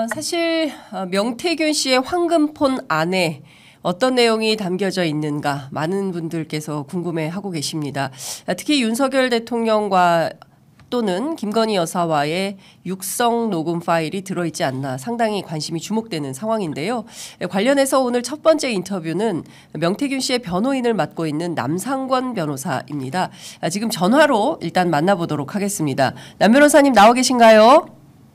사실 명태균 씨의 황금폰 안에 어떤 내용이 담겨져 있는가 많은 분들께서 궁금해하고 계십니다. 특히 윤석열 대통령과 또는 김건희 여사와의 육성 녹음 파일이 들어있지 않나 상당히 관심이 주목되는 상황인데요. 관련해서 오늘 첫 번째 인터뷰는 명태균 씨의 변호인을 맡고 있는 남상권 변호사입니다. 지금 전화로 일단 만나보도록 하겠습니다. 남 변호사님 나와 계신가요?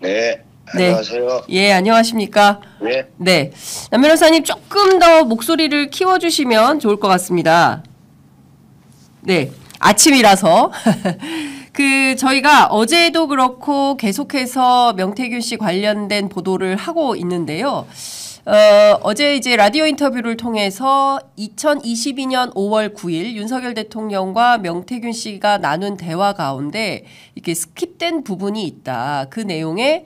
네. 안녕하세요. 예, 안녕하십니까? 네. 네. 남 변호사님 조금 더 목소리를 키워주시면 좋을 것 같습니다. 네. 아침이라서. 저희가 어제도 그렇고 계속해서 명태균 씨 관련된 보도를 하고 있는데요. 어제 이제 라디오 인터뷰를 통해서 2022년 5월 9일 윤석열 대통령과 명태균 씨가 나눈 대화 가운데 이렇게 스킵된 부분이 있다. 그 내용에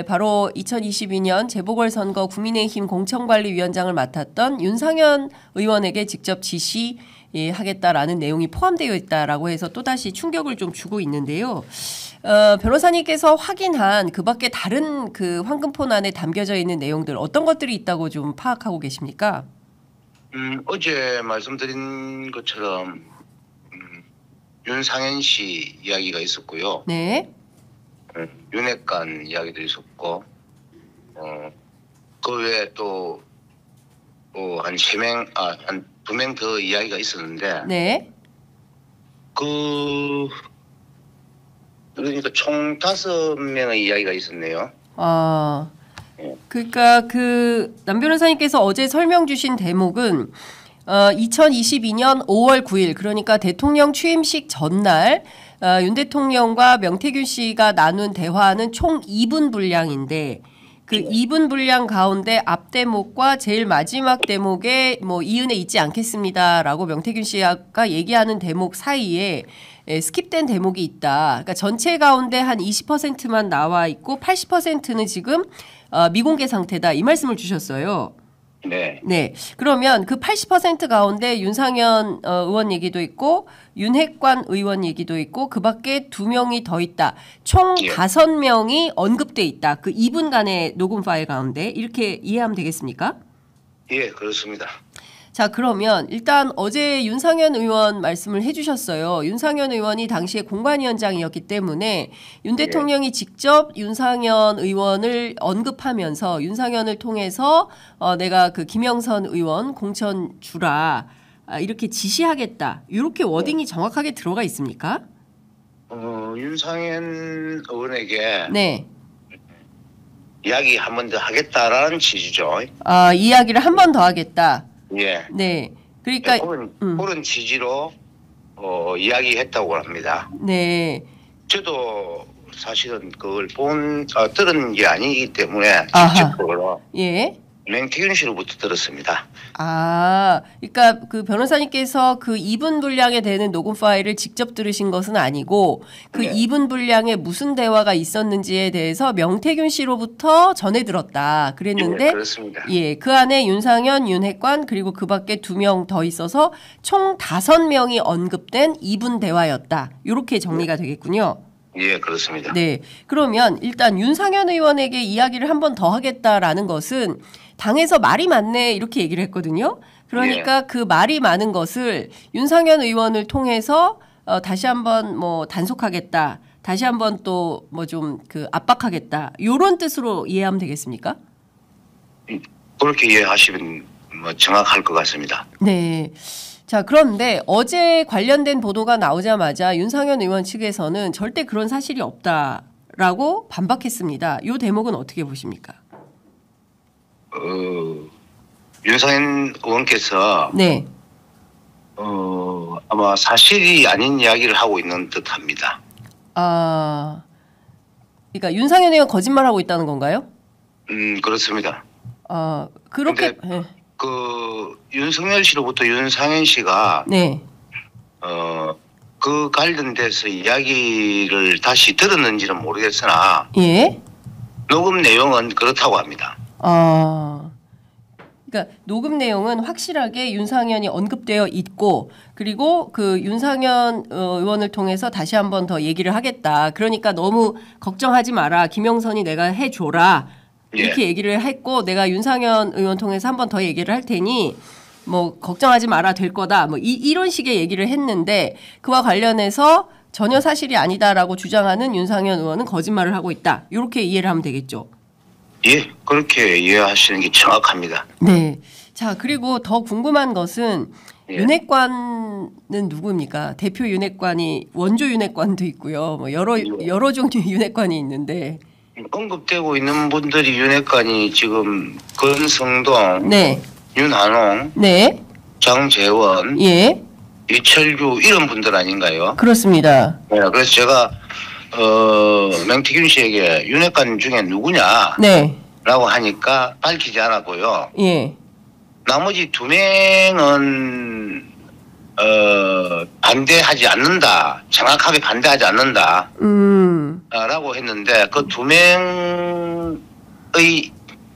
바로 2022년 재보궐선거 국민의힘 공천관리위원장을 맡았던 윤상현 의원에게 직접 지시하겠다라는 내용이 포함되어 있다라고 해서 또다시 충격을 좀 주고 있는데요. 변호사님께서 확인한 그 밖에 다른 그 황금폰 안에 담겨져 있는 내용들 어떤 것들이 있다고 좀 파악하고 계십니까? 어제 말씀드린 것처럼 윤상현 씨 이야기가 있었고요. 네. 윤핵관 이야기도 있었고 그 외에 또 한 3명, 한 2명 더 이야기가 있었는데 네. 그러니까 총 5명의 이야기가 있었네요. 그러니까 남 변호사님께서 어제 설명 주신 대목은 2022년 5월 9일 그러니까 대통령 취임식 전날 윤 대통령과 명태균 씨가 나눈 대화는 총 2분 분량인데 그 2분 분량 가운데 앞 대목과 제일 마지막 대목에 뭐 이은혜 있지 않겠습니다라고 명태균 씨가 얘기하는 대목 사이에 스킵된 대목이 있다. 그러니까 전체 가운데 한 20%만 나와 있고 80%는 지금 미공개 상태다. 이 말씀을 주셨어요. 네. 네. 그러면 그 80% 가운데 윤상현 의원 얘기도 있고 윤핵관 의원 얘기도 있고 그 밖에 2명이 더 있다. 총 5명이 언급돼 있다. 그 2분간의 녹음 파일 가운데 이렇게 이해하면 되겠습니까? 예, 그렇습니다. 자, 그러면 일단 어제 윤상현 의원 말씀을 해주셨어요. 윤상현 의원이 당시에 공관위원장이었기 때문에 윤 대통령이 직접 윤상현 의원을 언급하면서 윤상현을 통해서 내가 그 김영선 의원 공천 주라 이렇게 지시하겠다. 이렇게 워딩이 정확하게 들어가 있습니까? 윤상현 의원에게 네. 이야기 한 번 더 하겠다라는 취지죠. 이야기를 한 번 더 하겠다. 예. 네. 그러니까 그런 취지로 이야기했다고 합니다. 네. 저도 사실은 그걸 들은 게 아니기 때문에 직접적으로 예. 명태균 씨로부터 들었습니다. 그러니까 그 변호사님께서 그 2분 분량에 되는 녹음 파일을 직접 들으신 것은 아니고 그 2분 분량에 무슨 대화가 있었는지에 대해서 명태균 씨로부터 전해 들었다. 그랬는데 그렇습니다. 예, 그 안에 윤상현, 윤핵관 그리고 그 밖에 2명 더 있어서 총 5명이 언급된 2분 대화였다. 이렇게 정리가 되겠군요. 예, 그렇습니다. 네. 그러면 일단 윤상현 의원에게 이야기를 한 번 더 하겠다라는 것은 당에서 말이 많네 이렇게 얘기를 했거든요. 그러니까 그 말이 많은 것을 윤상현 의원을 통해서 다시 한번 뭐 단속하겠다. 다시 한번 또 뭐 좀 그 압박하겠다. 이런 뜻으로 이해하면 되겠습니까? 그렇게 이해하시면 뭐 정확할 것 같습니다. 네. 자, 그런데 어제 관련된 보도가 나오자마자 윤상현 의원 측에서는 절대 그런 사실이 없다라고 반박했습니다. 이 대목은 어떻게 보십니까? 윤상현 의원께서 네. 아마 사실이 아닌 이야기를 하고 있는 듯합니다. 그러니까 윤상현 의원 거짓말하고 있다는 건가요? 그렇습니다. 그렇게 윤석열 씨로부터 윤상현 씨가 네. 그 관련돼서 이야기를 다시 들었는지는 모르겠으나 예. 녹음 내용은 그렇다고 합니다. 그러니까 녹음 내용은 확실하게 윤상현이 언급되어 있고 그리고 그 윤상현 의원을 통해서 다시 한번 더 얘기를 하겠다. 그러니까 너무 걱정하지 마라. 김영선이 내가 해줘라. 이렇게 얘기를 했고 내가 윤상현 의원 통해서 한 번 더 얘기를 할 테니 뭐 걱정하지 마라 될 거다 뭐 이런 식의 얘기를 했는데 그와 관련해서 전혀 사실이 아니다라고 주장하는 윤상현 의원은 거짓말을 하고 있다. 이렇게 이해를 하면 되겠죠. 예, 그렇게 이해하시는 게 정확합니다. 네. 자, 그리고 더 궁금한 것은 예. 윤핵관은 누구입니까? 대표 윤핵관이 원조 윤핵관도 있고요. 뭐 여러 종류의 윤핵관이 있는데. 언급되고 있는 분들이 윤핵관이 지금 권성동, 네. 윤한홍, 네. 장재원, 예. 이철규 이런 분들 아닌가요? 그렇습니다. 네, 그래서 제가 명태균 씨에게 윤핵관 중에 누구냐? 네. 라고 하니까 밝히지 않았고요. 예. 나머지 두 명은 반대하지 않는다. 정확하게 반대하지 않는다. 라고 했는데 그 두 명의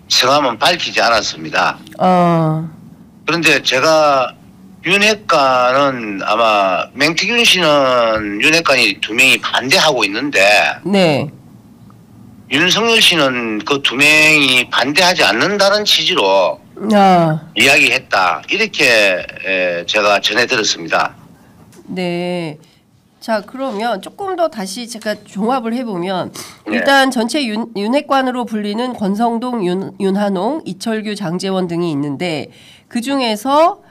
성함은 밝히지 않았습니다. 그런데 제가 윤핵관은 아마 맹태균 씨는 윤핵관이 두 명이 반대하고 있는데 네. 윤석열 씨는 그 두 명이 반대하지 않는다는 취지로 이야기했다. 이렇게 제가 전해 들었습니다. 네. 자, 그러면 조금 더 다시 제가 종합을 해보면 일단 전체 윤핵관으로 불리는 권성동, 윤한홍, 이철규, 장재원 등이 있는데 그중에서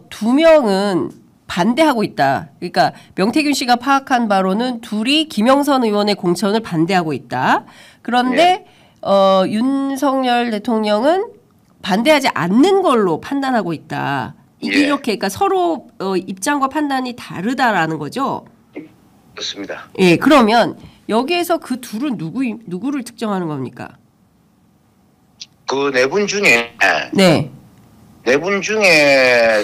두 명은 반대하고 있다. 그러니까 명태균 씨가 파악한 바로는 둘이 김영선 의원의 공천을 반대하고 있다. 그런데 윤석열 대통령은 반대하지 않는 걸로 판단하고 있다. 이렇게 그러니까 서로 입장과 판단이 다르다라는 거죠. 그렇습니다. 예, 그러면 여기에서 그 둘은 누구를 특정하는 겁니까? 그 네 분 중에 네. 네 분 중에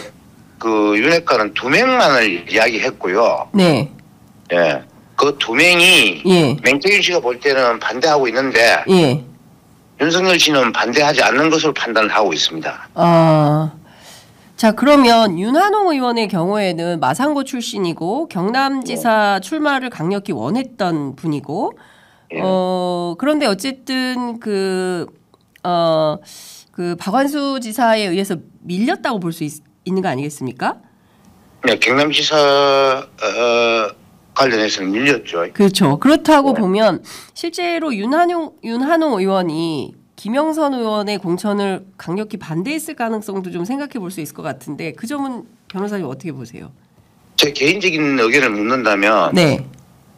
그 윤핵관은 두 명만을 이야기했고요. 네. 예. 그 두 명이 맹태균 씨가 볼 때는 반대하고 있는데 윤석열 씨는 반대하지 않는 것으로 판단을 하고 있습니다. 자, 그러면 윤한홍 의원의 경우에는 마산고 출신이고 경남지사 출마를 강력히 원했던 분이고 그런데 어쨌든 그 박완수 지사에 의해서 밀렸다고 볼 수 있는 거 아니겠습니까? 네, 경남지사 관련해서는 밀렸죠. 그렇죠. 그렇다고 보면 실제로 윤한홍 의원이 김영선 의원의 공천을 강력히 반대했을 가능성도 좀 생각해 볼 수 있을 것 같은데 그 점은 변호사님 어떻게 보세요? 제 개인적인 의견을 묻는다면 네.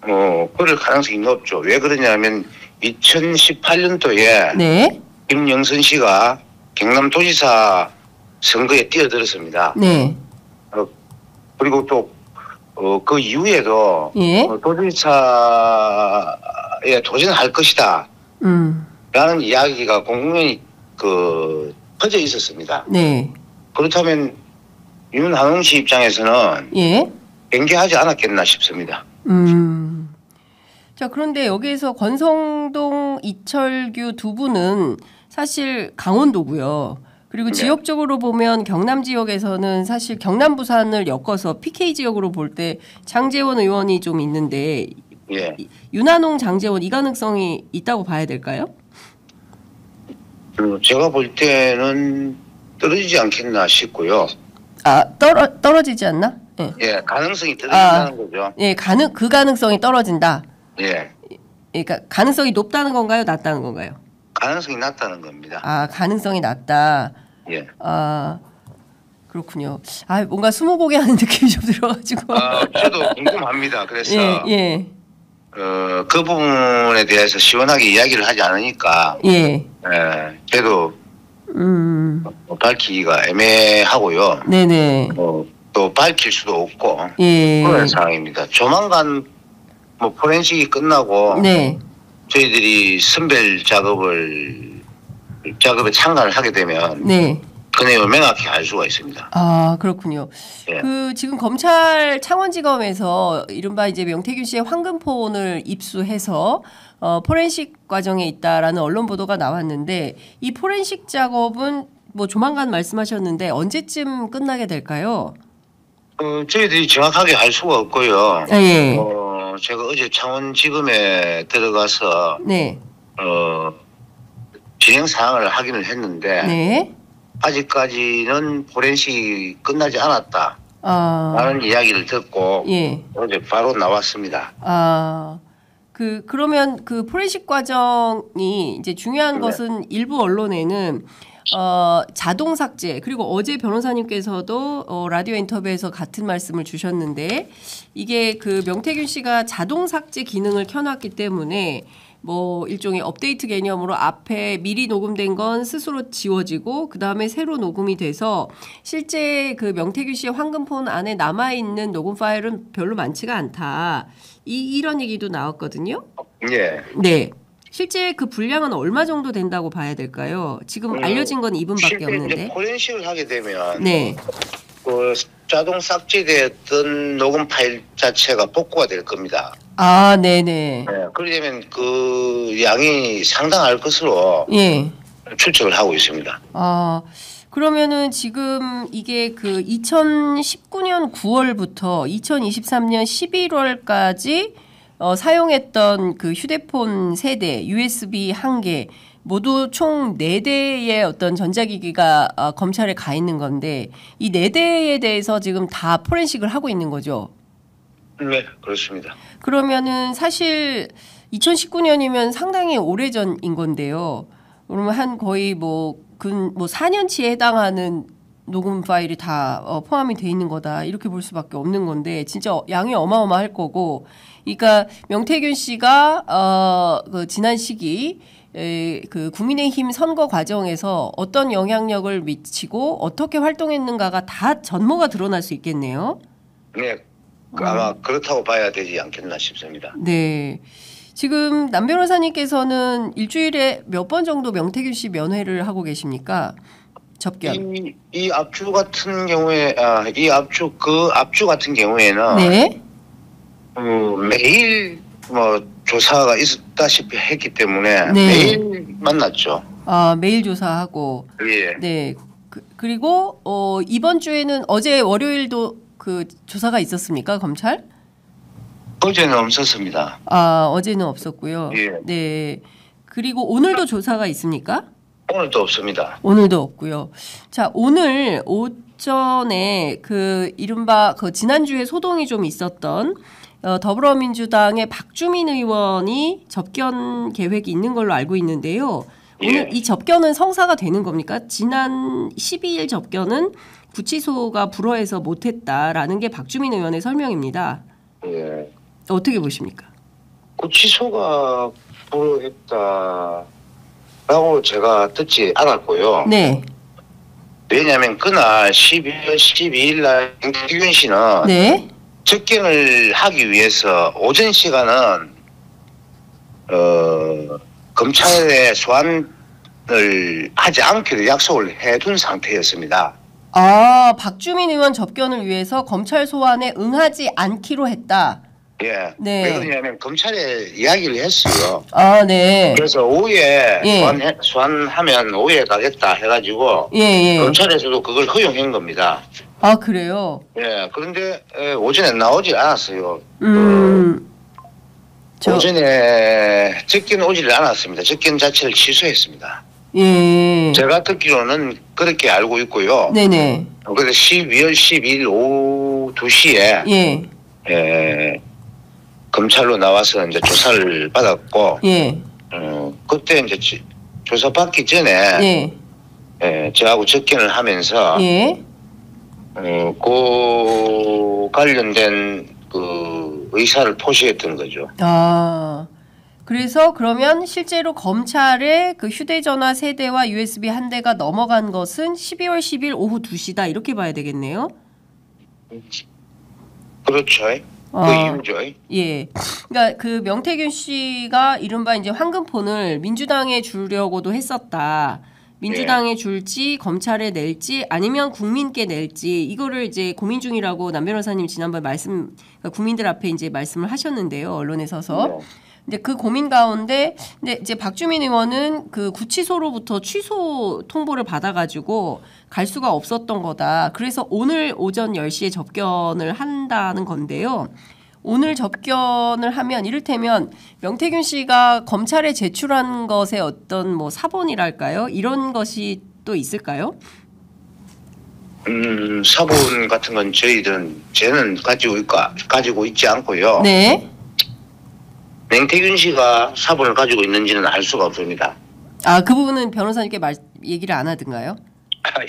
그럴 가능성이 높죠. 왜 그러냐면 2018년도에 네. 김영선 씨가 경남도지사 선거에 뛰어들었습니다. 네. 그리고 또 그 이후에도 도지사에 도전할 것이다. 라는 이야기가 공공연히 퍼져 있었습니다. 네. 그렇다면 윤한홍 씨 입장에서는 경계하지 않았겠나 싶습니다. 자, 그런데 여기에서 권성동, 이철규 두 분은 사실 강원도고요. 그리고 지역적으로 보면 경남 지역에서는 사실 경남 부산을 엮어서 PK 지역으로 볼 때 장재원 의원이 좀 있는데 윤한홍, 장재원 이 가능성이 있다고 봐야 될까요? 제가 볼 때는 떨어지지 않겠나 싶고요. 떨어지지 않나? 예, 가능성이 떨어진다는 거죠. 예, 그 가능성이 떨어진다. 예. 그러니까 가능성이 높다는 건가요, 낮다는 건가요? 가능성이 낮다는 겁니다. 가능성이 낮다. 예. 그렇군요. 뭔가 스무고개 하는 느낌이 좀 들어가지고. 저도 궁금합니다. 그래서 그 부분에 대해서 시원하게 이야기를 하지 않으니까 저도 밝히기가 애매하고요. 네네. 또 밝힐 수도 없고 그런 상황입니다. 조만간 포렌식이 끝나고 저희들이 선별 작업에 참가를 하게 되면 그 내용을 명확히 알 수가 있습니다. 그렇군요. 지금 검찰 창원지검에서 이른바 이제 명태균 씨의 황금폰을 입수해서 포렌식 과정에 있다라는 언론 보도가 나왔는데 이 포렌식 작업은 조만간 말씀하셨는데 언제쯤 끝나게 될까요? 저희들이 정확하게 알 수가 없고요. 제가 어제 창원지검에 들어가서 진행 사항을 확인을 했는데 네. 아직까지는 포렌식이 끝나지 않았다. 라는 이야기를 듣고 예. 어제 바로 나왔습니다. 그러면 그 포렌식 과정이 이제 중요한 네. 것은 일부 언론에는 자동 삭제, 그리고 어제 변호사님께서도 라디오 인터뷰에서 같은 말씀을 주셨는데, 이게 그 명태균 씨가 자동 삭제 기능을 켜놨기 때문에 뭐 일종의 업데이트 개념으로 앞에 미리 녹음된 건 스스로 지워지고 그 다음에 새로 녹음이 돼서 실제 그 명태균 씨의 황금폰 안에 남아있는 녹음 파일은 별로 많지가 않다. 이런 얘기도 나왔거든요. 예. 네. 실제 그 분량은 얼마 정도 된다고 봐야 될까요? 지금 알려진 건 2분밖에 없는데. 실제 포렌식을 하게 되면 네. 그 자동 삭제됐던 녹음 파일 자체가 복구가 될 겁니다. 네네. 네. 그러려면 그 양이 상당할 것으로 예. 추측을 하고 있습니다. 그러면은 지금 이게 그 2019년 9월부터 2023년 11월까지 사용했던 그 휴대폰 세대, USB 1개, 모두 총 4대의 어떤 전자기기가 검찰에 가 있는 건데, 이 4대에 대해서 지금 다 포렌식을 하고 있는 거죠? 네, 그렇습니다. 그러면은 사실 2019년이면 상당히 오래전인 건데요. 그러면 한 거의 뭐 4년치에 해당하는 녹음 파일이 다 포함이 돼 있는 거다, 이렇게 볼 수밖에 없는 건데, 진짜 양이 어마어마할 거고, 그러니까 명태균 씨가 그 지난 시기 그 국민의힘 선거 과정에서 어떤 영향력을 미치고 어떻게 활동했는가가 다 전모가 드러날 수 있겠네요. 네, 아마 그렇다고 봐야 되지 않겠나 싶습니다. 네. 지금 남 변호사님께서는 일주일에 몇 번 정도 명태균 씨 면회를 하고 계십니까? 접견. 이 압주 같은 경우에 그 압주 같은 경우에는 네. 매일 뭐 조사가 있었다시피 했기 때문에 네. 매일 만났죠. 매일 조사하고. 예. 네. 그리고 이번 주에는 어제 월요일도 그 조사가 있었습니까, 검찰? 어제는 없었습니다. 어제는 없었고요. 예. 네. 그리고 오늘도 조사가 있습니까? 오늘도 없습니다. 오늘도 없고요. 자, 오늘 오전에 그 이른바 그 지난주에 소동이 좀 있었던 더불어민주당의 박주민 의원이 접견 계획이 있는 걸로 알고 있는데요. 오늘 이 접견은 성사가 되는 겁니까? 지난 12일 접견은 구치소가 불허해서 못했다라는 게 박주민 의원의 설명입니다. 예. 어떻게 보십니까? 구치소가 불허했다라고 제가 듣지 않았고요. 네. 왜냐하면 그날 12월 12일 날 김기균 씨는 네. 접견을 하기 위해서 오전 시간은 검찰에 소환을 하지 않기로 약속을 해둔 상태였습니다. 박주민 의원 접견을 위해서 검찰 소환에 응하지 않기로 했다. 예. 네. 왜 그러냐면 검찰에 이야기를 했어요. 네. 그래서 오후에 소환하면 오후에 가겠다 해가지고 검찰에서도 그걸 허용한 겁니다. 그래요? 예. 그런데 오전에 나오질 않았어요. 오전에 접견 오지를 않았습니다. 접견 자체를 취소했습니다. 예. 제가 듣기로는 그렇게 알고 있고요. 네네. 그래서 12월 12일 오후 2시에 검찰로 나와서 이제 조사를 받았고, 그때 이제 조사 받기 전에 저하고 접견을 하면서 그 관련된 그 의사를 표시했던 거죠. 그래서 그러면 실제로 검찰의 그 휴대전화 세대와 USB 1대가 넘어간 것은 12월 10일 오후 2시다, 이렇게 봐야 되겠네요. 그렇죠. 그 이유죠. 예. 그러니까 그 명태균 씨가 이른바 이제 황금폰을 민주당에 주려고도 했었다. 민주당에 줄지 검찰에 낼지 아니면 국민께 낼지, 이거를 이제 고민 중이라고 남 변호사님 지난번 그러니까 국민들 앞에 이제 말씀을 하셨는데요, 언론에 서서. 근데 그 고민 가운데 근데 이제 박주민 의원은 그 구치소로부터 취소 통보를 받아가지고 갈 수가 없었던 거다. 그래서 오늘 오전 10시에 접견을 한다는 건데요. 오늘 접견을 하면 이를테면 명태균 씨가 검찰에 제출한 것에 어떤 뭐 사본이랄까요? 이런 것이 또 있을까요? 사본 같은 건 쟤는 가지고 있지 않고요. 네. 명태균 씨가 사본을 가지고 있는지는 알 수가 없습니다. 아, 그 부분은 변호사님께 얘기를 안 하던가요?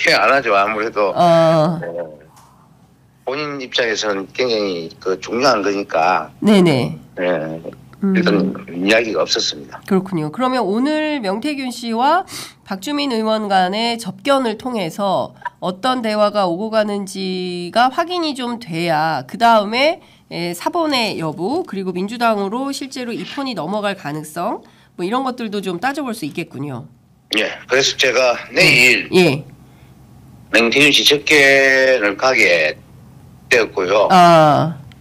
예, 안 하죠. 아무래도 본인 입장에서는 굉장히 중요한 거니까. 네네. 예, 일단 이야기가 없었습니다. 그렇군요. 그러면 오늘 명태균 씨와 박주민 의원 간의 접견을 통해서 어떤 대화가 오고 가는지가 확인이 좀 돼야 그 다음에 사본의 여부 그리고 민주당으로 실제로 이 폰이 넘어갈 가능성 뭐 이런 것들도 좀 따져볼 수 있겠군요. 예, 그래서 제가 내일 예. 명태균 씨 접견을 가게 되었고요.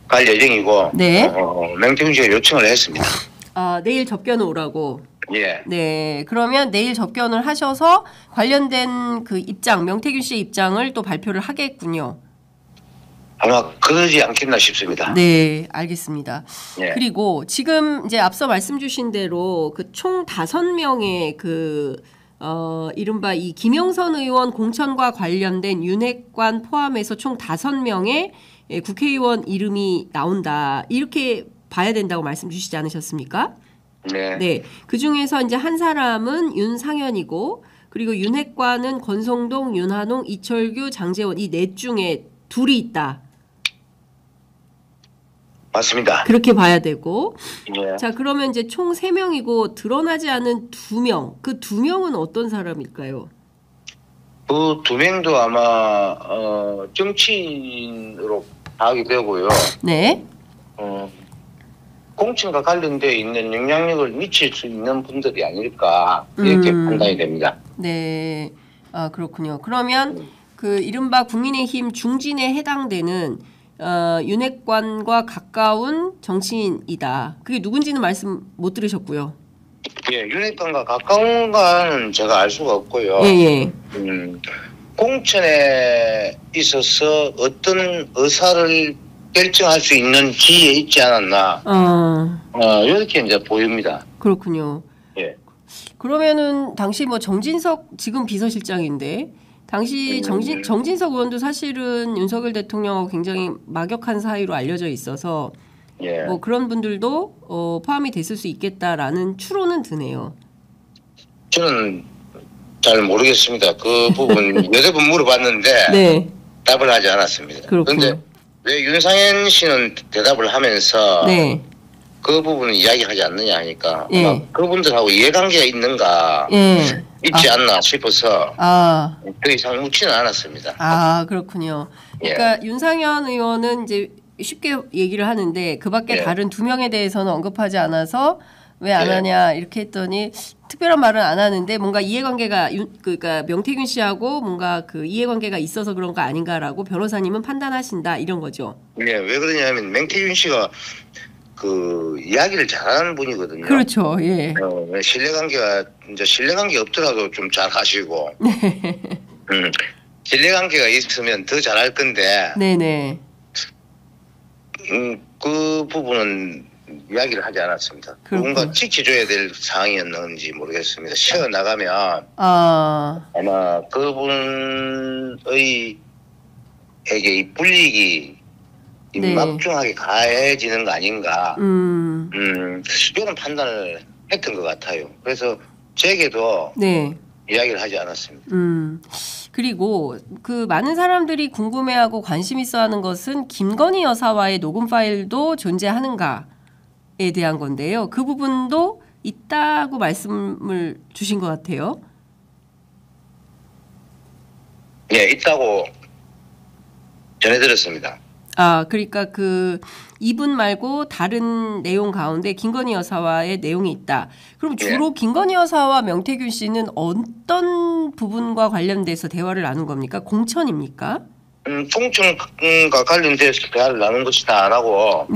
갈 예정이고 네. 명태균 씨가 요청을 했습니다. 아, 내일 접견을 오라고. 예. 네. 그러면 내일 접견을 하셔서 관련된 그 입장, 명태균 씨의 입장을 또 발표를 하겠군요. 아마 그러지 않겠나 싶습니다. 네, 알겠습니다. 예. 그리고 지금 이제 앞서 말씀 주신 대로 그 총 5명의 이른바 이 김영선 의원 공천과 관련된 윤핵관 포함해서 총 5명의 국회의원 이름이 나온다. 이렇게 봐야 된다고 말씀 주시지 않으셨습니까? 네. 네. 그 중에서 이제 한 사람은 윤상현이고 그리고 윤핵관은 권성동, 윤한홍, 이철규, 장제원 이 넷 중에 둘이 있다. 맞습니다. 그렇게 봐야 되고. 네. 자, 그러면 이제 총 3명이고 드러나지 않은 2명. 그 2명은 어떤 사람일까요? 그 2명도 아마 정치인으로 파악이 되고요. 네. 공천과 관련되어 있는 영향력을 미칠 수 있는 분들이 아닐까 이렇게 판단이 됩니다. 네. 아, 그렇군요. 그러면 그 이른바 국민의힘 중진에 해당되는 윤핵관과 가까운 정치인이다. 그게 누군지는 말씀 못 들으셨고요. 예, 윤핵관과 가까운 건 제가 알 수가 없고요. 예. 공천에 있어서 어떤 의사를 결정할 수 있는 지위에 있지 않았나. 이렇게 이제 보입니다. 그렇군요. 예. 그러면은 당시 뭐 정진석 지금 비서실장인데 당시 정진석 의원도 사실은 윤석열 대통령하고 굉장히 막역한 사이로 알려져 있어서 예. 뭐 그런 분들도 포함이 됐을 수 있겠다라는 추론은 드네요. 저는 잘 모르겠습니다. 그 부분 여러 번 물어봤는데 네. 답을 하지 않았습니다. 그렇군요. 그런데 왜 윤상현 씨는 대답을 하면서 네. 그 부분을 이야기하지 않느냐 하니까 예. 그분들하고 이해관계가 있는가 예. 있지 않나 싶어서 더 이상 묻지는 않았습니다. 아, 그렇군요. 그러니까 윤상현 의원은 이제 쉽게 얘기를 하는데 그 밖에 다른 2명에 대해서는 언급하지 않아서 왜 안 하냐 이렇게 했더니 특별한 말은 안 하는데 뭔가 이해관계가 그러니까 명태균 씨하고 뭔가 그 이해관계가 있어서 그런 거 아닌가라고 변호사님은 판단하신다 이런 거죠. 네, 왜 그러냐면 명태균 씨가 그 이야기를 잘하는 분이거든요. 그렇죠. 예. 신뢰관계 없더라도 좀 잘하시고. 신뢰관계가 있으면 더 잘할 건데. 네네. 그 부분은 이야기를 하지 않았습니다. 뭔가 지켜줘야 될 상황이었는지 모르겠습니다. 쉬어 나가면 아마 그분에게 이 불이익이 막중하게 가해지는 거 아닌가. 이런 판단을 했던 것 같아요. 그래서 제게도 이야기를 하지 않았습니다. 그리고 그 많은 사람들이 궁금해하고 관심 있어하는 것은 김건희 여사와의 녹음 파일도 존재하는가에 대한 건데요. 그 부분도 있다고 말씀을 주신 것 같아요. 네, 있다고 전해드렸습니다. 아, 그러니까 그 이분 말고 다른 내용 가운데 김건희 여사와의 내용이 있다. 그럼 주로 김건희 여사와 명태균 씨는 어떤 부분과 관련돼서 대화를 나눈 겁니까? 공천입니까? 공천과 관련돼서 대화를 나눈 것이다라고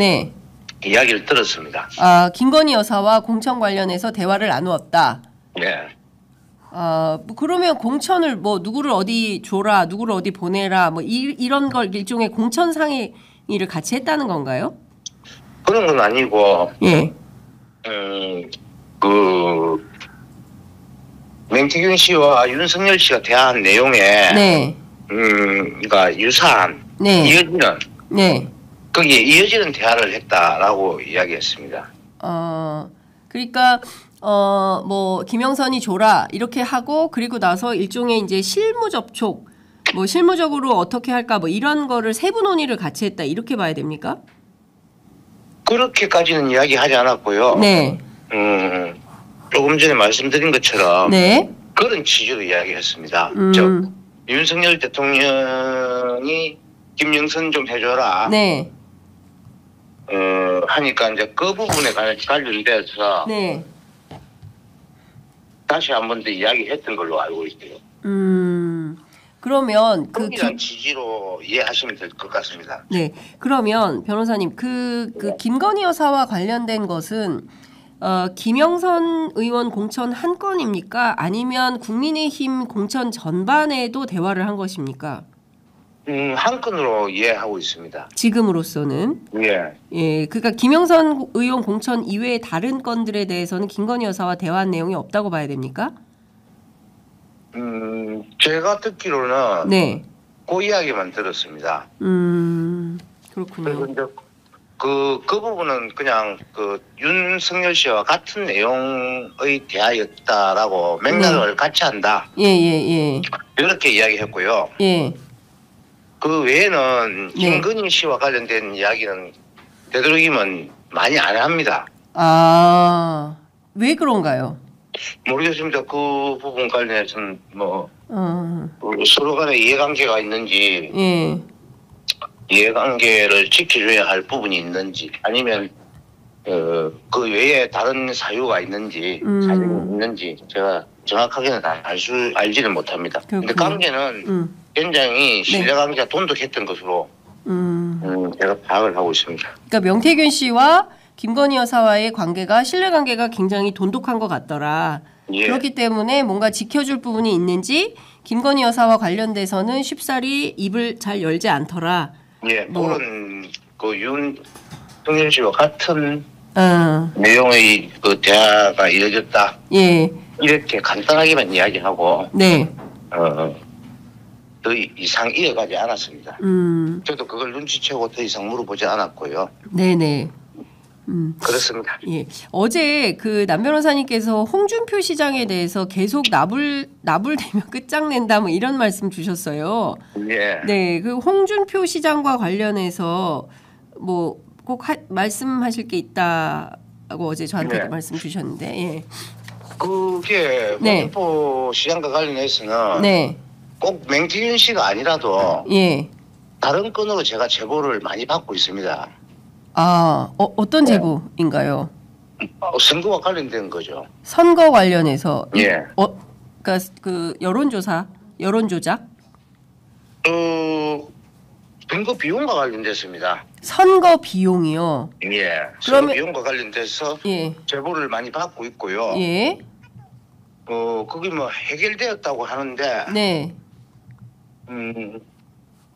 이야기를 들었습니다. 아, 김건희 여사와 공천 관련해서 대화를 나누었다. 네. 뭐 그러면 공천을 뭐 누구를 어디 줘라, 누구를 어디 보내라, 뭐 이런 걸 일종의 공천 상의를 같이 했다는 건가요? 그런 건 아니고, 예. 맹태균 씨와 윤석열 씨가 대화한 내용에, 네. 그러니까 유사한, 네. 이어지는, 네. 거기에 이어지는 대화를 했다라고 이야기했습니다. 그러니까, 뭐, 김영선이 줘라, 이렇게 하고, 그리고 나서 일종의 이제 실무 접촉, 뭐, 실무적으로 어떻게 할까, 뭐, 이런 거를 세부 논의를 같이 했다, 이렇게 봐야 됩니까? 그렇게까지는 이야기하지 않았고요. 네. 조금 전에 말씀드린 것처럼 네. 그런 취지로 이야기했습니다. 즉 윤석열 대통령이 김영선 좀 해줘라. 네. 하니까 이제 그 부분에 관련돼서 네. 다시 한 번 더 이야기했던 걸로 알고 있어요. 그러면 그런 취지로 이해하시면 될 것 같습니다. 네. 그러면 변호사님 그 김건희 여사와 관련된 것은 김영선 의원 공천 한 건입니까? 아니면 국민의힘 공천 전반에도 대화를 한 것입니까? 한 건으로 이해하고 있습니다. 지금으로서는. 예. 예. 그러니까 김영선 의원 공천 이외의 다른 건들에 대해서는 김건희 여사와 대화한 내용이 없다고 봐야 됩니까? 제가 듣기로는 네. 그 이야기만 들었습니다. 그렇군요. 그래서 그 부분은 그냥 윤석열 씨와 같은 내용의 대화였다라고 맥락을 같이 한다. 예. 이렇게 이야기했고요. 예. 그 외에는 김건희 씨와 관련된 이야기는 되도록이면 많이 안 합니다. 왜 그런가요? 모르겠습니다. 그 부분 관련해서는 서로 간에 이해관계가 있는지, 이해관계를 지켜줘야 할 부분이 있는지, 아니면 그 외에 다른 사유가 있는지, 사정이 있는지 제가 정확하게는 알지는 못합니다. 그런데 관계는 굉장히 신뢰관계가 돈독했던 것으로 제가 파악을 하고 있습니다. 그러니까 명태균 씨와 김건희 여사와의 관계가 신뢰관계가 굉장히 돈독한 것 같더라. 예. 그렇기 때문에 뭔가 지켜줄 부분이 있는지 김건희 여사와 관련돼서는 쉽사리 입을 잘 열지 않더라. 예, 그런 윤석열 씨와 같은 내용의 대화가 이어졌다. 예. 이렇게 간단하게만 이야기하고 네. 더 이상 이어가지 않았습니다. 저도 그걸 눈치채고 더 이상 물어보지 않았고요. 네네. 그렇습니다. 예. 어제 남 변호사님께서 홍준표 시장에 대해서 계속 나불대며 끝장낸다 뭐 이런 말씀 주셨어요. 예. 네. 그 홍준표 시장과 관련해서 뭐 꼭 말씀하실 게 있다고 어제 저한테 말씀 주셨는데. 예. 그게 홍준표 시장과 관련해서는 꼭 맹태균 씨가 아니라도 다른 건으로 제가 제보를 많이 받고 있습니다. 어떤 제보인가요? 선거와 관련된 거죠. 선거 관련해서. 예. 그러니까 여론조사, 여론조작? 선거 비용과 관련됐습니다. 선거 비용이요? 예. 선거 비용과 관련돼서 제보를 많이 받고 있고요. 예. 그게 해결되었다고 하는데. 네.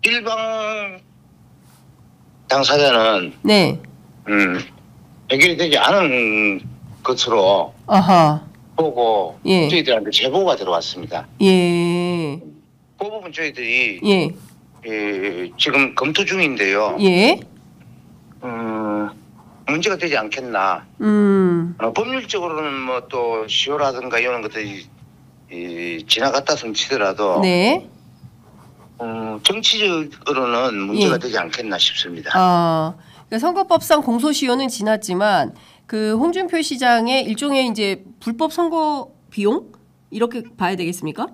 일방 당사자는 해결이 되지 않은 것으로 보고 저희들한테 제보가 들어왔습니다. 예. 그 부분 저희들이 지금 검토 중인데요. 문제가 되지 않겠나. 법률적으로는 또 시효라든가 이런 것들이 지나갔다 손 치더라도 정치적으로는 문제가 되지 않겠나 싶습니다. 그러니까 선거법상 공소시효는 지났지만 홍준표 시장의 일종의 이제 불법 선거 비용 이렇게 봐야 되겠습니까?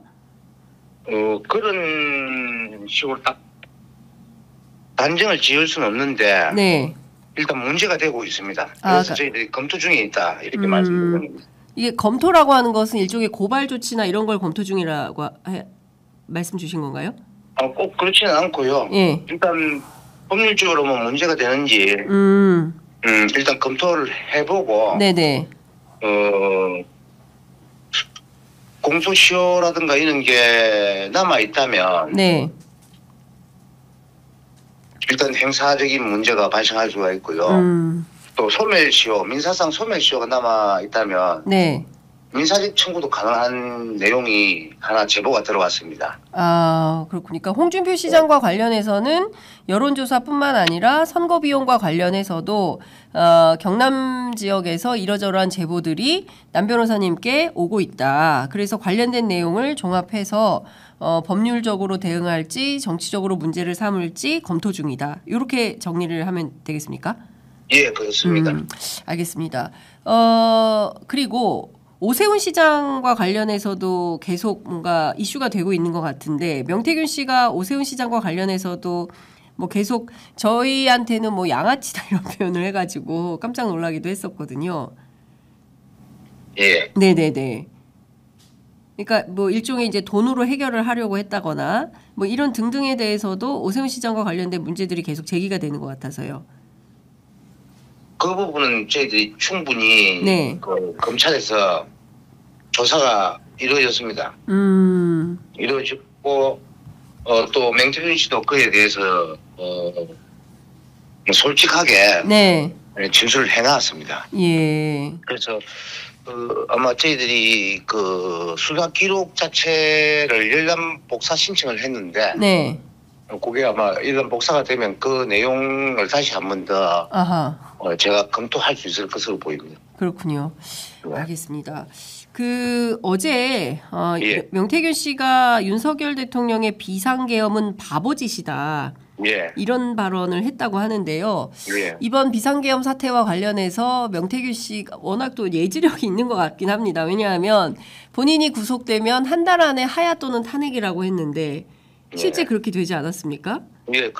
그런 식으로 딱 단정을 지을 수는 없는데 일단 문제가 되고 있습니다. 그래서 저희들이 검토 중에 있다 이렇게 말씀드립니다. 이게 검토라고 하는 것은 일종의 고발 조치나 이런 걸 검토 중이라고 말씀 주신 건가요? 꼭 그렇지는 않고요. 일단 법률적으로 문제가 되는지 일단 검토를 해보고 공소시효라든가 이런 게 남아 있다면 일단 행사적인 문제가 발생할 수가 있고요. 또 소멸시효, 민사상 소멸시효가 남아 있다면 네. 민사직 청구도 가능한 내용이 하나 제보가 들어왔습니다. 아, 그렇군요. 그러니까 홍준표 시장과 관련해서는 여론조사뿐만 아니라 선거 비용과 관련해서도 경남 지역에서 이러저러한 제보들이 남 변호사님께 오고 있다. 그래서 관련된 내용을 종합해서 법률적으로 대응할지 정치적으로 문제를 삼을지 검토 중이다. 이렇게 정리를 하면 되겠습니까? 예, 그렇습니다. 알겠습니다. 그리고 오세훈 시장과 관련해서도 계속 뭔가 이슈가 되고 있는 것 같은데 명태균 씨가 오세훈 시장과 관련해서도 뭐 계속 저희한테는 뭐 양아치다 이런 표현을 해가지고 깜짝 놀라기도 했었거든요. 예. 네네네. 그러니까 뭐 일종의 이제 돈으로 해결을 하려고 했다거나 뭐 이런 등등에 대해서도 오세훈 시장과 관련된 문제들이 계속 제기가 되는 것 같아서요. 그 부분은 저희들이 충분히 네. 그 검찰에서 조사가 이루어졌습니다. 이루어졌고 또 명태균 씨도 그에 대해서 솔직하게 네. 진술을 해놨습니다. 예. 그래서 아마 저희들이 그 수사 기록 자체를 열람 복사 신청을 했는데 네. 그게 아마 열람 복사가 되면 그 내용을 다시 한 번 더 제가 검토할 수 있을 것으로 보입니다. 그렇군요. 네. 알겠습니다. 그 어제 예. 명태균 씨가 윤석열 대통령의 비상계엄은 바보짓이다. 예. 이런 발언을 했다고 하는데요. 예. 이번 비상계엄 사태와 관련해서 명태균 씨가 워낙 또 예지력이 있는 것 같긴 합니다. 왜냐하면 본인이 구속되면 한 달 안에 하야 또는 탄핵이라고 했는데 실제 예. 그렇게 되지 않았습니까? 예,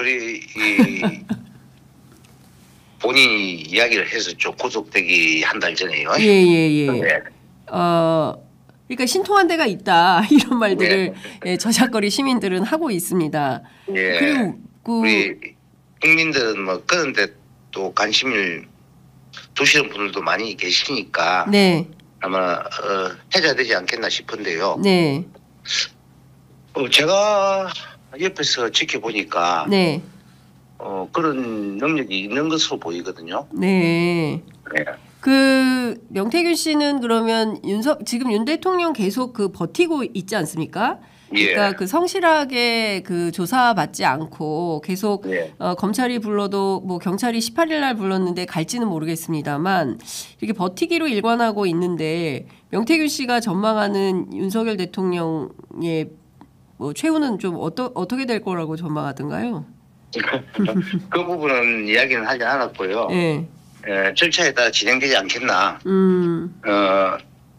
본인이 이야기를 했었죠. 구속되기 한 달 전에요. 예. 네. 그러니까 신통한 데가 있다 이런 말들을 예, 저작거리 시민들은 하고 있습니다. 예. 그리고 우리 국민들은 뭐 그런데 또 관심을 두시는 분들도 많이 계시니까 네. 아마 해제되지 않겠나 싶은데요. 네. 제가 옆에서 지켜보니까 네. 그런 능력이 있는 것으로 보이거든요. 네. 네. 그 명태균 씨는 그러면 지금 윤 대통령 계속 그 버티고 있지 않습니까? 그러니까 예. 그 성실하게 그 조사받지 않고 계속 예. 검찰이 불러도 뭐 경찰이 18일 날 불렀는데 갈지는 모르겠습니다만 이렇게 버티기로 일관하고 있는데 명태균 씨가 전망하는 윤석열 대통령의 뭐 최후는 좀 어떻게 될 거라고 전망하던가요? 그 부분은 이야기는 하지 않았고요. 네. 절차에 따라 진행되지 않겠나.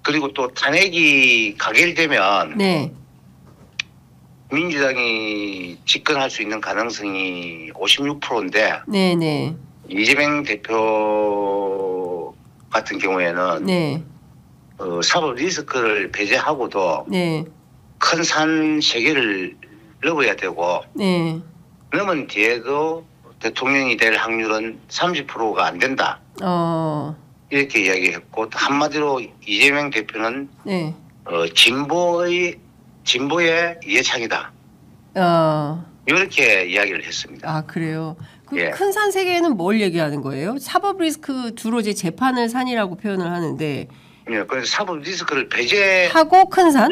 그리고 또 탄핵이 가결되면 네. 민주당이 집권할 수 있는 가능성이 56%인데 네네. 이재명 대표 같은 경우에는 네. 사법 리스크를 배제하고도 네. 큰 산 3개를 넘어야 되고 네. 넘은 뒤에도 대통령이 될 확률은 30%가 안 된다. 이렇게 이야기했고 한마디로 이재명 대표는 네. 진보의 예창이다. 이렇게 이야기를 했습니다. 아, 그래요. 그 예. 큰 산 세계는 뭘 얘기하는 거예요? 사법 리스크 주로 이제 재판을 산이라고 표현을 하는데. 예, 그래서 사법 리스크를 배제하고도 하고 큰 산?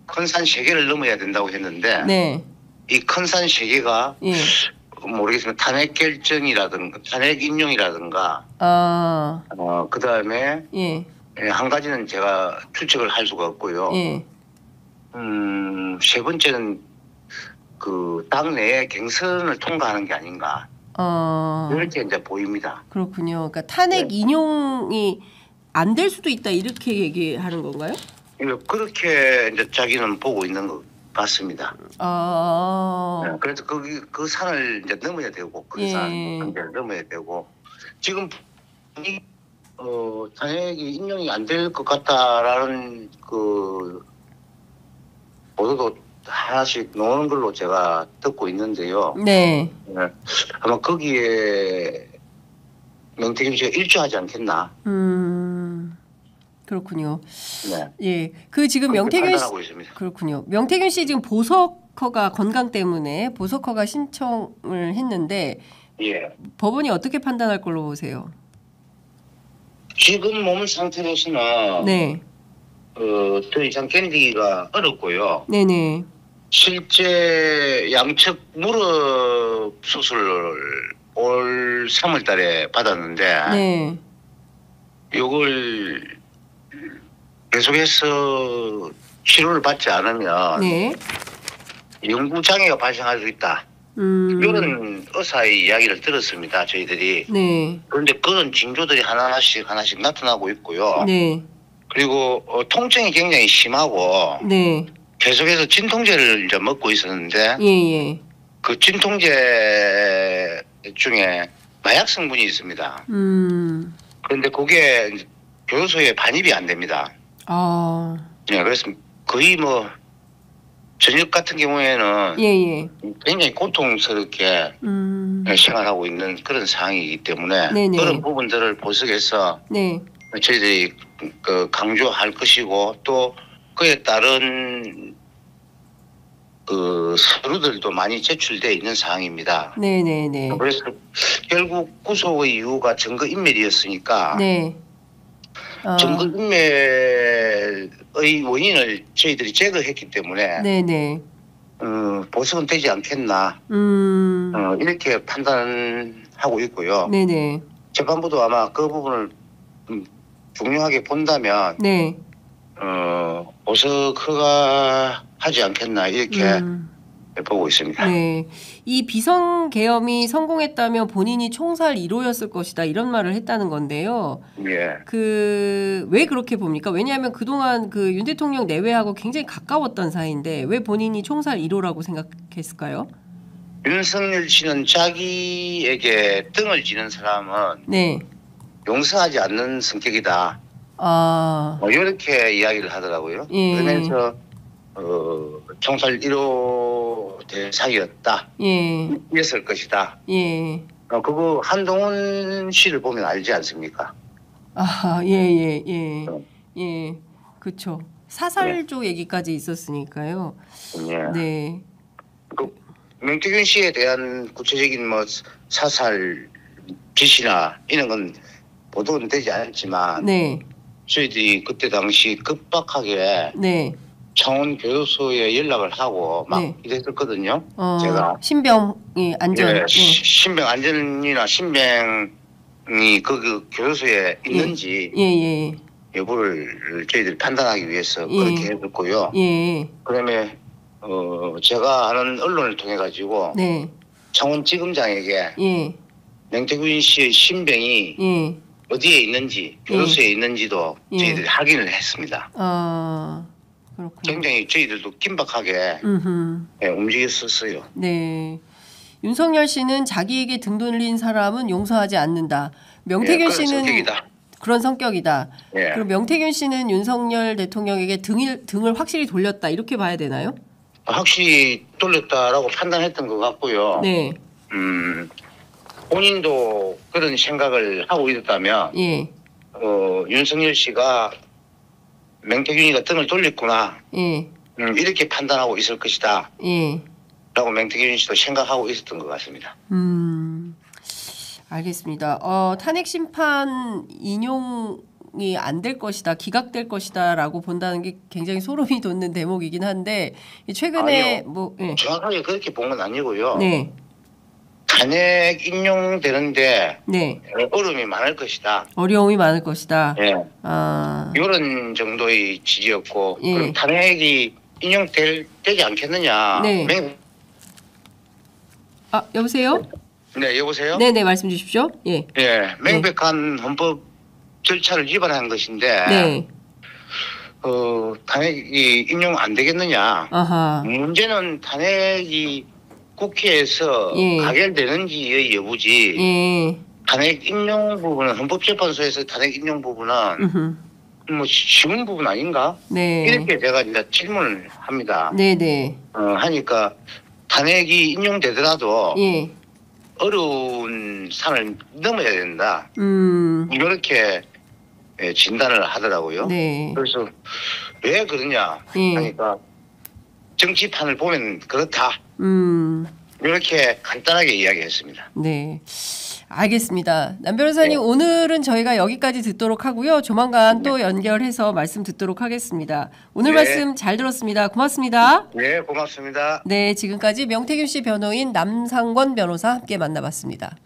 큰 산 3개를 넘어야 된다고 했는데 네. 이 큰 산 3개가 예. 모르겠지만 탄핵 결정이라든가 탄핵 인용이라든가 그다음에 예. 한 가지는 제가 추측을 할 수가 없고요. 예. 세 번째는 그 당내의 경선을 통과하는 게 아닌가. 이렇게 이제 보입니다. 그렇군요. 그러니까 탄핵 네. 인용이 안 될 수도 있다 이렇게 얘기하는 건가요? 그렇게 이제 자기는 보고 있는 것 같습니다. 네, 그래서 그 산을 이제 넘어야 되고 그 산을 넘어야 되고 지금 탄핵이 인용이 안 될 것 같다라는 그 보도도 하나씩 나오는 걸로 제가 듣고 있는데요. 네. 아마 거기에 명태균 씨가 일조하지 않겠나. 그렇군요. 네. 예. 그 지금 명태균 씨 있습니다. 그렇군요. 명태균 씨 지금 보석허가 건강 때문에 보석허가 신청을 했는데 예. 법원이 어떻게 판단할 걸로 보세요? 지금 몸 상태로서는 네. 더 이상 견디기가 어렵고요. 네네. 실제 양측 무릎 수술을 올 3월 달에 받았는데 네. 이걸 계속해서 치료를 받지 않으면 네. 영구 장애가 발생할 수 있다. 이런 의사의 이야기를 들었습니다. 저희들이. 네. 그런데 그런 징조들이 하나씩 나타나고 있고요. 네. 그리고 통증이 굉장히 심하고 네. 계속해서 진통제를 이제 먹고 있었는데 예. 그 진통제 중에 마약 성분이 있습니다. 그런데 그게 이제 교도소에 반입이 안 됩니다. 아. 네, 그래서 거의 뭐 저녁 같은 경우에는 예. 굉장히 고통스럽게 생활하고 있는 그런 상황이기 때문에 네네. 그런 부분들을 보석해서 네. 저희들이 강조할 것이고 또 그에 따른 그 서류들도 많이 제출되어 있는 상황입니다. 네네네. 그래서 결국 구속의 이유가 증거인멸이었으니까 네. 증거인멸의 원인을 저희들이 제거했기 때문에 네네. 보석은 되지 않겠나 이렇게 판단하고 있고요. 네네. 재판부도 아마 그 부분을 중요하게 본다면 네. 보석 허가하지 않겠나 이렇게 보고 있습니다. 네. 이 비성계엄이 성공했다면 본인이 총살 1호였을 것이다 이런 말을 했다는 건데요. 예. 왜 그렇게 봅니까? 왜냐하면 그동안 그 윤 대통령 내외하고 굉장히 가까웠던 사이인데 왜 본인이 총살 1호라고 생각했을까요? 윤석열 씨는 자기에게 등을 지는 사람은 네. 용서하지 않는 성격이다. 이렇게 이야기를 하더라고요. 예. 그래서 총살 1호 대상이었다. 예. 이었을 것이다. 예. 그거 한동훈 씨를 보면 알지 않습니까? 예. 그렇죠. 사살 쪽 얘기까지 있었으니까요. 예. 네. 명태균 씨에 대한 구체적인 뭐 사살 지시나 이런 건 보도는 되지 않았지만 네. 저희들이 그때 당시 급박하게 네. 창원 교도소에 연락을 하고 막 네. 이랬었거든요. 제가 신병이 안전. 예, 신병 안전이나 신병이 그 교도소에 있는지 예. 여부를 저희들이 판단하기 위해서 그렇게 해줬고요. 예. 그다음에 제가 아는 언론을 통해 가지고 네. 창원지검장에게 예. 명태균 씨의 신병이 예. 어디에 있는지 교도소에 있는지도 저희들이 확인을 했습니다. 그렇군요. 굉장히 저희들도 긴박하게 움직였었어요. 네. 윤석열 씨는 자기에게 등 돌린 사람은 용서하지 않는다. 명태균 씨는 성격이다. 그런 성격이다. 예. 그럼 명태균 씨는 윤석열 대통령에게 등을 확실히 돌렸다 이렇게 봐야 되나요? 확실히 돌렸다라고 판단했던 것 같고요. 네. 본인도 그런 생각을 하고 있었다면 예. 윤석열 씨가 명태균이가 등을 돌렸구나. 예. 이렇게 판단하고 있을 것이다. 예. 라고 명태균 씨도 생각하고 있었던 것 같습니다. 알겠습니다. 탄핵 심판 인용이 안 될 것이다, 기각될 것이다라고 본다는 게 굉장히 소름이 돋는 대목이긴 한데 최근에 아니요. 정확하게 그렇게 본 건 아니고요. 네. 탄핵 인용되는데 네. 어려움이 많을 것이다. 어려움이 많을 것이다. 예. 이런 정도의 지지였고 예. 그럼 탄핵이 인용되지 않겠느냐. 네. 여보세요? 네, 여보세요? 네네, 말씀 주십시오. 예. 예, 명백한 헌법 절차를 위반한 것인데 네. 탄핵이 인용 안 되겠느냐. 아하. 문제는 탄핵이 국회에서 가결되는지의 여부지. 예. 탄핵 인용 부분은 헌법재판소에서 탄핵 인용 부분은 뭐 쉬운 부분 아닌가? 네. 이렇게 제가 이제 질문을 합니다. 네네. 하니까 탄핵이 인용되더라도 예. 어려운 산을 넘어야 된다. 이렇게 진단을 하더라고요. 네. 그래서 왜 그러냐 하니까 정치판을 보면 그렇다. 이렇게 간단하게 이야기했습니다. 네. 알겠습니다. 남 변호사님, 네. 오늘은 저희가 여기까지 듣도록 하고요. 조만간 또 연결해서 말씀 듣도록 하겠습니다. 오늘 네. 말씀 잘 들었습니다. 고맙습니다. 네, 고맙습니다. 네, 지금까지 명태균 씨 변호인 남상권 변호사 함께 만나봤습니다.